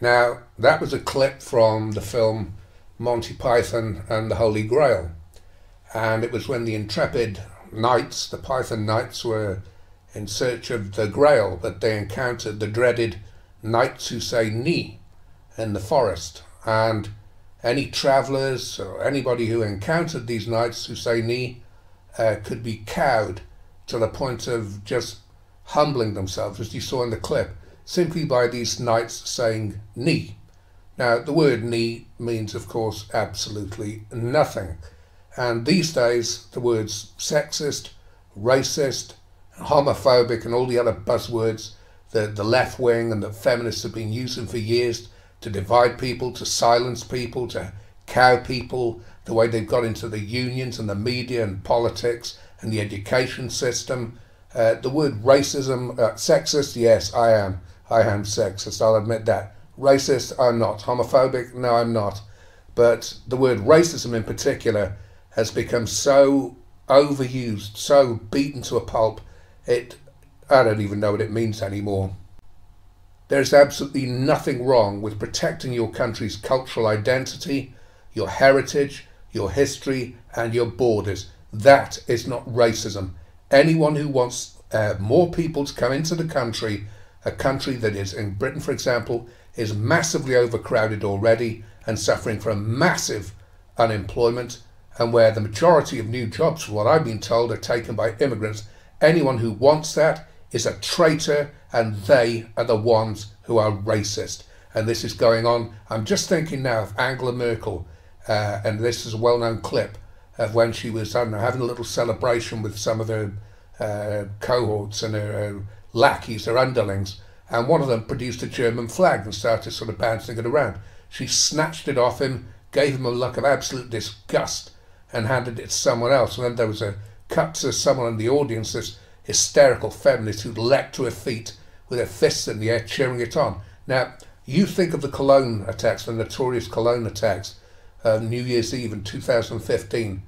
Now, that was a clip from the film Monty Python and the Holy Grail. And it was when the intrepid knights, the Python knights, were in search of the Grail that they encountered the dreaded knights who say ni in the forest. And any travellers or anybody who encountered these knights who say ni could be cowed to the point of just humbling themselves, as you saw in the clip, simply by these knights saying ni. Now, the word ni means, of course, absolutely nothing. And these days, the words sexist, racist, homophobic, and all the other buzzwords that the left wing and the feminists have been using for years to divide people, to silence people, to cow people, the way they've got into the unions and the media and politics and the education system. The word racism, sexist, yes, I am sexist, I'll admit that. Racist, I'm not. Homophobic, no, I'm not. But the word racism in particular has become so overused, so beaten to a pulp, I don't even know what it means anymore. There's absolutely nothing wrong with protecting your country's cultural identity, your heritage, your history, and your borders. That is not racism. Anyone who wants more people to come into the country, a country that is, in Britain for example, is massively overcrowded already and suffering from massive unemployment, and where the majority of new jobs, from what I've been told, are taken by immigrants. Anyone who wants that is a traitor, and they are the ones who are racist. And this is going on. I'm just thinking now of Angela Merkel, and this is a well-known clip of when she was, I don't know, having a little celebration with some of her cohorts and her lackeys, her underlings, and one of them produced a German flag and started sort of bouncing it around. She snatched it off him, gave him a look of absolute disgust, and handed it to someone else. And then there was a cut to someone in the audience, this hysterical feminist who leapt to her feet with her fists in the air, cheering it on. Now, you think of the Cologne attacks, the notorious Cologne attacks, New Year's Eve in 2015,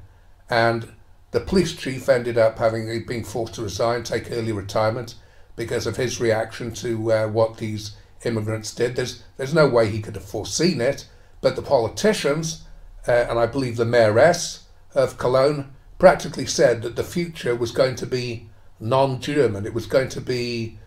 and the police chief ended up being forced to resign, take early retirement, because of his reaction to what these immigrants did. There's no way he could have foreseen it, but the politicians, and I believe the mayoress of Cologne, practically said that the future was going to be non-German. It was going to be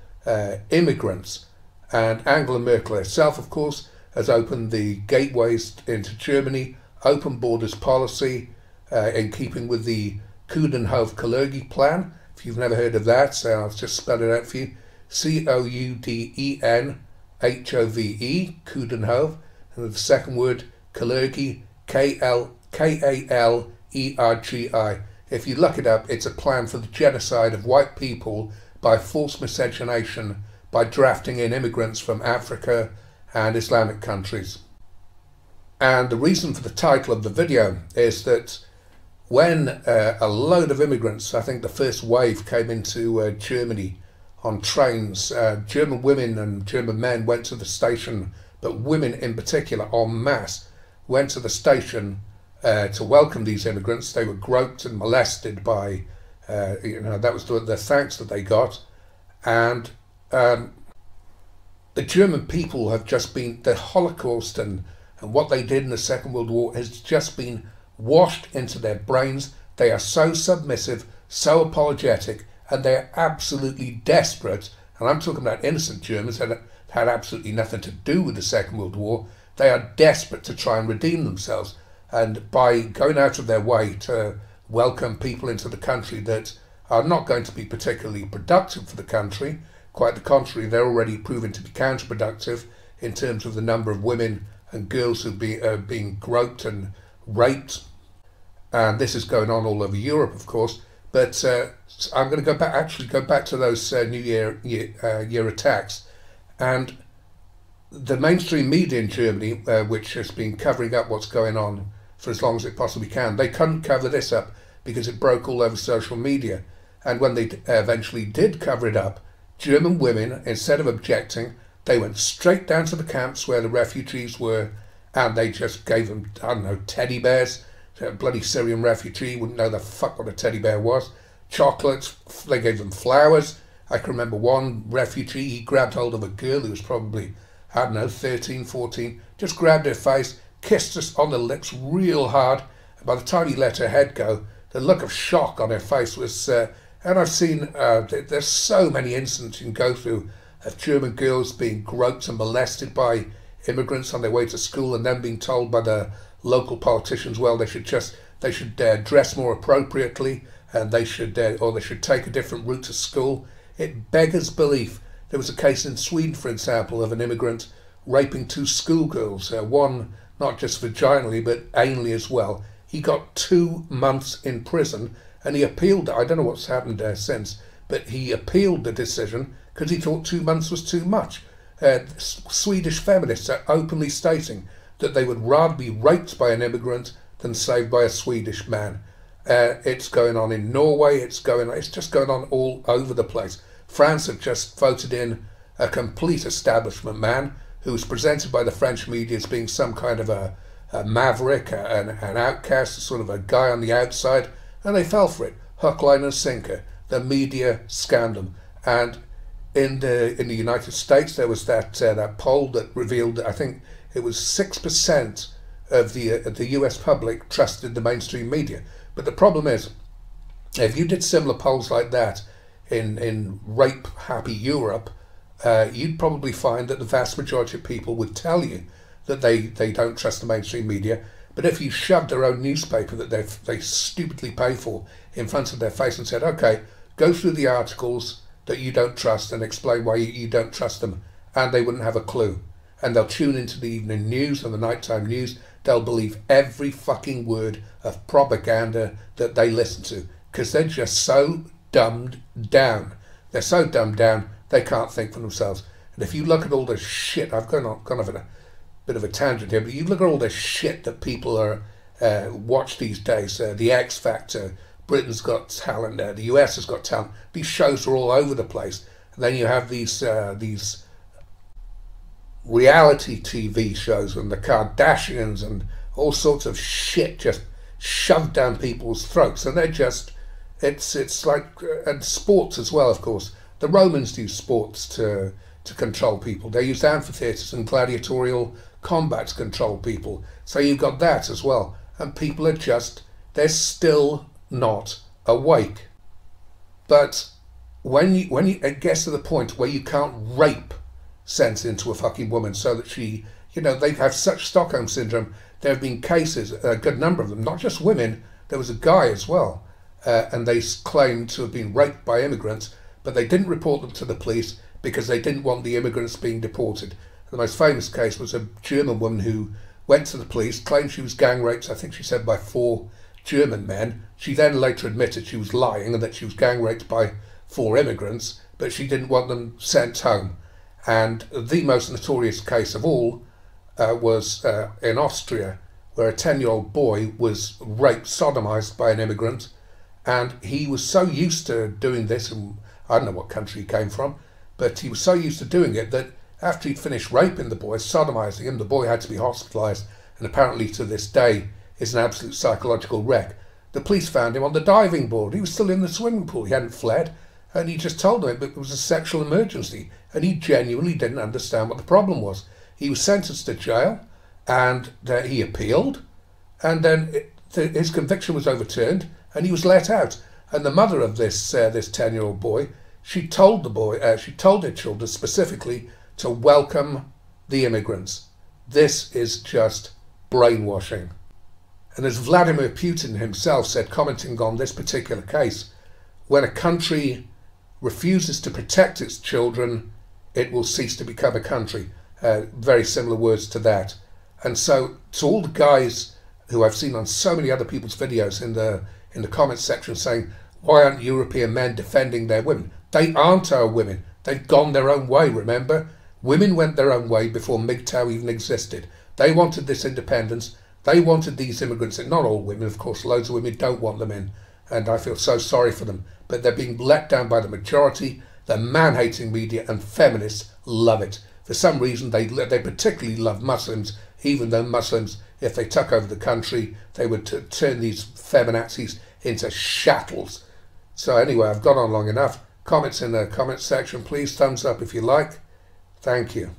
immigrants. And Angela Merkel herself, of course, has opened the gateways into Germany, open borders policy, in keeping with the Coudenhove-Kalergi plan. If you've never heard of that, so I'll just spell it out for you. Coudenhove, Coudenhove, and the second word, Kalergi, K-A-L-E-R-G-I. If you look it up, it's a plan for the genocide of white people by forced miscegenation, by drafting in immigrants from Africa and Islamic countries. And the reason for the title of the video is that when a load of immigrants, I think the first wave, came into Germany on trains, German women and German men went to the station, but women in particular en masse went to the station to welcome these immigrants. They were groped and molested by, that was the thanks that they got. And the German people have just been, the Holocaust and what they did in the Second World War has just been washed into their brains. They are so submissive, so apologetic, and they're absolutely desperate. And I'm talking about innocent Germans that had absolutely nothing to do with the Second World War. They are desperate to try and redeem themselves. And by going out of their way to welcome people into the country that are not going to be particularly productive for the country, quite the contrary, they're already proven to be counterproductive in terms of the number of women and girls who are being groped and raped. And this is going on all over Europe, of course. But I'm going to go back to those New Year attacks. And the mainstream media in Germany, which has been covering up what's going on for as long as it possibly can, they couldn't cover this up because it broke all over social media. And when they eventually did cover it up, German women, instead of objecting, they went straight down to the camps where the refugees were, and they just gave them, I don't know, teddy bears. A bloody Syrian refugee wouldn't know the fuck what a teddy bear was. Chocolates, they gave them flowers. I can remember one refugee, he grabbed hold of a girl who was probably I don't know, 13, 14, just grabbed her face, kissed us on the lips real hard. And by the time he let her head go, the look of shock on her face was, and I've seen, there's so many incidents you can go through of German girls being groped and molested by immigrants on their way to school, and then being told by the local politicians, well, they should dress more appropriately, and they should take a different route to school. It beggars belief. There was a case in Sweden, for example, of an immigrant raping 2 schoolgirls, one not just vaginally but anally as well. He got 2 months in prison, and he appealed. I don't know what's happened there since, but he appealed the decision because he thought 2 months was too much. Swedish feminists are openly stating that they would rather be raped by an immigrant than saved by a Swedish man. It's going on in Norway, it's just going on all over the place. France have just voted in a complete establishment man who was presented by the French media as being some kind of a maverick, an outcast, sort of a guy on the outside, and they fell for it. Hook, line and sinker. The media scammed them. And in the United States, there was that poll that revealed that I think it was 6% of the US public trusted the mainstream media. But the problem is, if you did similar polls like that in rape-happy Europe, you'd probably find that the vast majority of people would tell you that they don't trust the mainstream media. But if you shoved their own newspaper that they stupidly pay for in front of their face and said, okay, go through the articles that you don't trust and explain why you don't trust them, and they wouldn't have a clue. And they'll tune into the evening news and the nighttime news. They'll believe every fucking word of propaganda that they listen to, because they're just so dumbed down. They're so dumbed down they can't think for themselves. And if you look at all the shit, I've gone off on a bit of a tangent here, but you look at all the shit that people are watch these days. The X Factor, Britain's Got Talent, the US has got talent. These shows are all over the place. And then you have these reality TV shows and the Kardashians and all sorts of shit just shoved down people's throats, and they're just, it's like, and sports as well, of course. The Romans used sports to control people. They used amphitheatres and gladiatorial combat to control people. So you've got that as well, and people are just, they're still not awake. But when it gets to the point where you can't rape sense into a fucking woman so that she, they have such Stockholm syndrome. There have been cases, a good number of them, not just women. There was a guy as well, and they claimed to have been raped by immigrants, but they didn't report them to the police because they didn't want the immigrants being deported. The most famous case was a German woman who went to the police, claimed she was gang raped, I think she said, by 4 German men. She then later admitted she was lying and that she was gang raped by 4 immigrants, but she didn't want them sent home. And the most notorious case of all was in Austria, where a 10-year-old boy was raped, sodomized by an immigrant, and he was so used to doing this, and I don't know what country he came from, but he was so used to doing it that after he'd finished raping the boy, sodomizing him, the boy had to be hospitalized, and apparently to this day is an absolute psychological wreck. The police found him on the diving board. He was still in the swimming pool. He hadn't fled. And he just told them it was a sexual emergency, and he genuinely didn't understand what the problem was. He was sentenced to jail, and he appealed, and then his conviction was overturned, and he was let out. And the mother of this 10-year-old boy, she told her children specifically to welcome the immigrants. This is just brainwashing. And as Vladimir Putin himself said, commenting on this particular case, when a country refuses to protect its children, it will cease to become a country. Very similar words to that. And so to all the guys who I've seen on so many other people's videos in the comments section saying, why aren't European men defending their women? They aren't our women. They've gone their own way, remember? Women went their own way before MGTOW even existed. They wanted this independence. They wanted these immigrants, and not all women, of course, loads of women don't want them in. And I feel so sorry for them. But they're being let down by the majority. The man-hating media and feminists love it. For some reason, they particularly love Muslims, even though Muslims, if they took over the country, they would turn these feminazis into shackles. So anyway, I've gone on long enough. Comments in the comments section, please. Thumbs up if you like. Thank you.